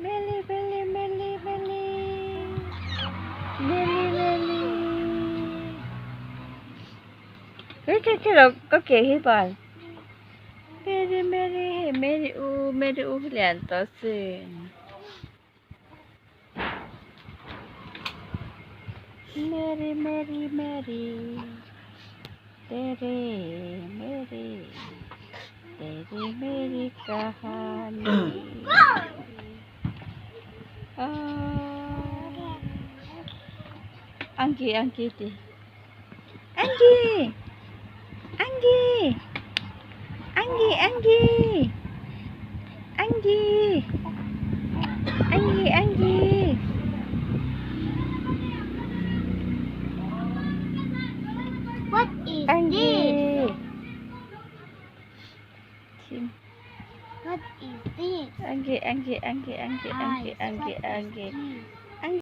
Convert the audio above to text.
Meli, Meli, Meli, Meli. Meli, Meli. Cái đó có kể hết bạn. Meli, Meli, Meli u liền to sự. Meri, Meri, Meri. Tere, Meri. Tere, Meri kahani. Anggi, Anggi di. Anggi. Anggi. Anggi, Anggi. Anggi. Anggi, Anggi. What is Anggi. this? Sim. What is this? Anggi, Anggi, Anggi, Anggi, Anggi, Eyes. Anggi, What is Anggi. this?